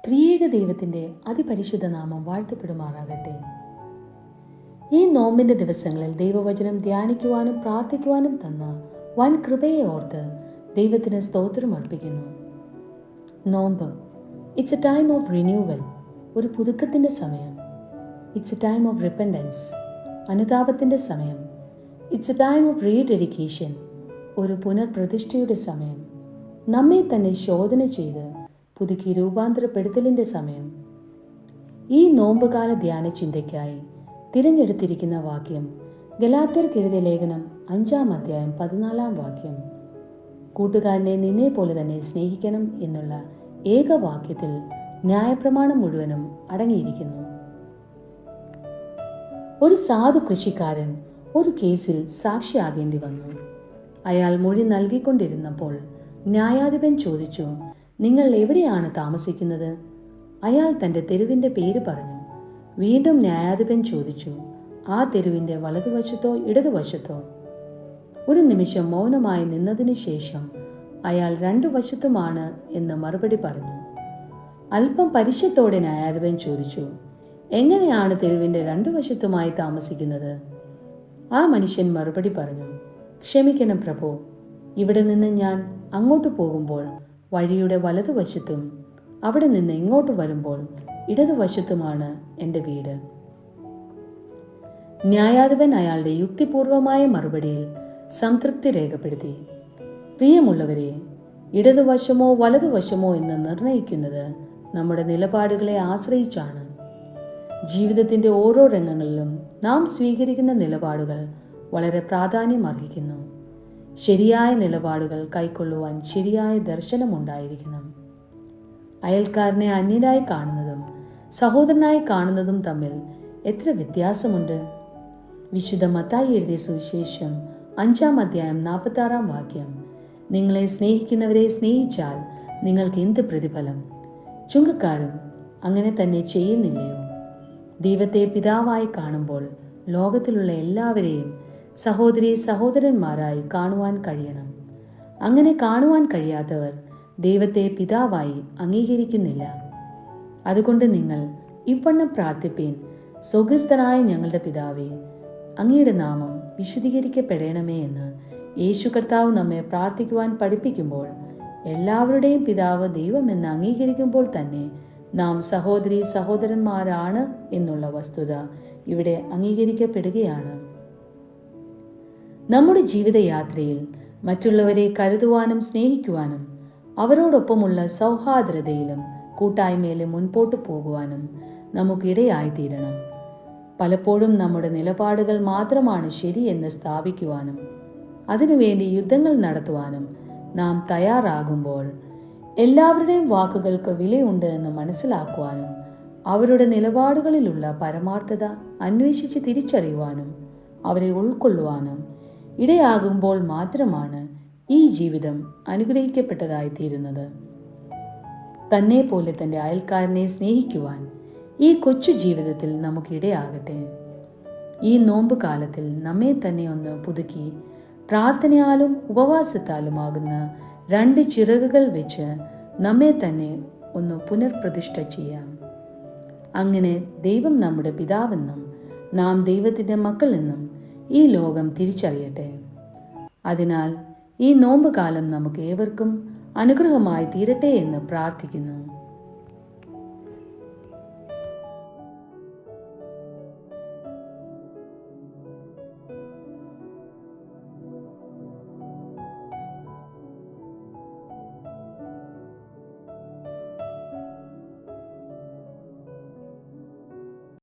ത്രിയേക ദൈവത്തിൻ്റെ അതിപരിശുദ്ധ നാമം വാഴ്ത്തപ്പെടുമാറാകട്ടെ. ഈ നോമ്പിൻ്റെ ദിവസങ്ങളിൽ ദൈവവചനം ധ്യാനിക്കുവാനും പ്രാർത്ഥിക്കുവാനും തന്ന വൻ കൃപയെ ഓർത്ത് ദൈവത്തിന് സ്തോത്രം അർപ്പിക്കുന്നു. നോമ്പ് it's a time of renewal, ഒരു പുതുക്കത്തിൻ്റെ സമയം. It's a time of repentance, അനുതാപത്തിൻ്റെ സമയം. It's a time of rededication, ഒരു പുനർപ്രതിഷ്ഠയുടെ സമയം. നമ്മെ തന്നെ ശോധന ചെയ്ത് പുതുക്കി രൂപാന്തരപ്പെടുത്തലിൻ്റെ സമയം. ഈ നോമ്പുകാല ധ്യാന ചിന്തയ്ക്കായി തിരഞ്ഞെടുത്തിരിക്കുന്ന വാക്യം ഗലാത്യർക്ക് എഴുതിയ ലേഖനം 5-ാം അധ്യായം 14-ാം വാക്യം. കൂട്ടുകാരനെ നിന്നെ പോലെ തന്നെ സ്നേഹിക്കണം എന്നുള്ള ഏക വാക്യത്തിൽ ന്യായപ്രമാണം മുഴുവനും അടങ്ങിയിരിക്കുന്നു. ഒരു സാധു കൃഷിക്കാരൻ ഒരു കേസിൽ സാക്ഷിയാകേണ്ടി വന്നു. അയാൾ മൊഴി നൽകിക്കൊണ്ടിരുന്നപ്പോൾ ന്യായാധിപൻ ചോദിച്ചു, നിങ്ങൾ എവിടെയാണ് താമസിക്കുന്നത്? അയാൾ തൻ്റെ തെരുവിൻ്റെ പേര് പറഞ്ഞു. വീണ്ടും ന്യായാധിപൻ ചോദിച്ചു, ആ തെരുവിൻ്റെ വലതുവശത്തോ ഇടതുവശത്തോ? ഒരു നിമിഷം മൗനമായി നിന്നതിന് ശേഷം അയാൾ 2 വശത്തുമാണ് എന്ന് മറുപടി പറഞ്ഞു. അല്പം പരിശയത്തോടെ ന്യായാധിപൻ ചോദിച്ചു, എങ്ങനെയാണ് തെരുവിൻ്റെ 2 വശത്തുമായി താമസിക്കുന്നത്? ആ മനുഷ്യൻ മറുപടി പറഞ്ഞു, ക്ഷമിക്കണം പ്രഭു, ഇവിടെ നിന്ന് ഞാൻ അങ്ങോട്ട് പോകുമ്പോൾ വഴിയുടെ വലതുവശത്തും അവിടെ നിന്ന് ഇങ്ങോട്ട് വരുമ്പോൾ ഇടതുവശത്തുമാണ് എൻ്റെ വീട്. ന്യായാധിപൻ അയാളുടെ യുക്തിപൂർവമായ മറുപടിയിൽ സംതൃപ്തി രേഖപ്പെടുത്തി. പ്രിയമുള്ളവരെ, ഇടതുവശമോ വലതുവശമോ എന്ന് നിർണയിക്കുന്നത് നമ്മുടെ നിലപാടുകളെ ആശ്രയിച്ചാണ്. ജീവിതത്തിൻ്റെ ഓരോ രംഗങ്ങളിലും നാം സ്വീകരിക്കുന്ന നിലപാടുകൾ വളരെ പ്രാധാന്യം അർഹിക്കുന്നു. ശരിയായ നിലപാടുകൾ കൈക്കൊള്ളുവാൻ ശരിയായ ദർശനമുണ്ടായിരിക്കണം. അയൽക്കാരനെ അന്യനായി കാണുന്നതും സഹോദരനായി കാണുന്നതും തമ്മിൽ എത്ര വ്യത്യാസമുണ്ട്! വിശുദ്ധ മത്തായി എഴുതിയ സുവിശേഷം 5-ാം അധ്യായം 46-ാം വാക്യം. നിങ്ങളെ സ്നേഹിക്കുന്നവരെ സ്നേഹിച്ചാൽ നിങ്ങൾക്ക് എന്ത് പ്രതിഫലം? ചുങ്കക്കാരും അങ്ങനെ തന്നെ ചെയ്യുന്നില്ലയോ? ദൈവത്തെ പിതാവായി കാണുമ്പോൾ ലോകത്തിലുള്ള എല്ലാവരെയും സഹോദരീ സഹോദരന്മാരായി കാണുവാൻ കഴിയണം. അങ്ങനെ കാണുവാൻ കഴിയാത്തവർ ദൈവത്തെ പിതാവായി അംഗീകരിക്കുന്നില്ല. അതുകൊണ്ട് നിങ്ങൾ ഇവണ്ണം പ്രാർത്ഥിപ്പീൻ, സ്വർഗ്ഗസ്ഥനായ ഞങ്ങളുടെ പിതാവേ, അങ്ങയുടെ നാമം വിശുദ്ധീകരിക്കപ്പെടണമേ എന്ന് യേശു കർത്താവ് നമ്മെ പ്രാർത്ഥിക്കുവാൻ പഠിപ്പിക്കുമ്പോൾ എല്ലാവരുടെയും പിതാവ് ദൈവമെന്ന് അംഗീകരിക്കുമ്പോൾ തന്നെ നാം സഹോദരീ സഹോദരന്മാരാണ് എന്നുള്ള വസ്തുത ഇവിടെ അംഗീകരിക്കപ്പെടുകയാണ്. നമ്മുടെ ജീവിതയാത്രയിൽ മറ്റുള്ളവരെ കരുതുവാനും സ്നേഹിക്കുവാനും അവരോടൊപ്പമുള്ള സൗഹാർദ്ദതയിലും കൂട്ടായ്മയിലും മുൻപോട്ട് പോകുവാനും നമുക്കിടയായിത്തീരണം. പലപ്പോഴും നമ്മുടെ നിലപാടുകൾ മാത്രമാണ് ശരിയെന്ന് സ്ഥാപിക്കുവാനും അതിനുവേണ്ടി യുദ്ധങ്ങൾ നടത്തുവാനും നാം തയ്യാറാകുമ്പോൾ എല്ലാവരുടെയും വാക്കുകൾക്ക് വിലയുണ്ട് എന്ന് മനസ്സിലാക്കുവാനും അവരുടെ നിലപാടുകളിലുള്ള പരമാർത്ഥത അന്വേഷിച്ച് തിരിച്ചറിയുവാനും അവരെ ഉൾക്കൊള്ളുവാനും ഇടയാകുമ്പോൾ മാത്രമാണ് ഈ ജീവിതം അനുഗ്രഹിക്കപ്പെട്ടതായി തീരുന്നത്. തന്നെ പോലെ തൻ്റെ അയൽക്കാരനെ സ്നേഹിക്കുവാൻ ഈ കൊച്ചു ജീവിതത്തിൽ നമുക്കിടയാകട്ടെ. ഈ നോമ്പ് കാലത്തിൽ നമ്മെ തന്നെ ഒന്ന് പുതുക്കി പ്രാർത്ഥനയാലും ഉപവാസത്താലുമാകുന്ന 2 ചിറകുകൾ വെച്ച് നമ്മെ തന്നെ ഒന്ന് പുനർപ്രതിഷ്ഠ ചെയ്യാം. അങ്ങനെ ദൈവം നമ്മുടെ പിതാവെന്നും നാം ദൈവത്തിൻ്റെ മക്കളെന്നും ഈ ലോകം തിരിച്ചറിയട്ടെ. അതിനാൽ ഈ നോമ്പ് കാലം നമുക്ക് ഏവർക്കും അനുഗ്രഹമായി തീരട്ടെ എന്ന് പ്രാർത്ഥിക്കുന്നു.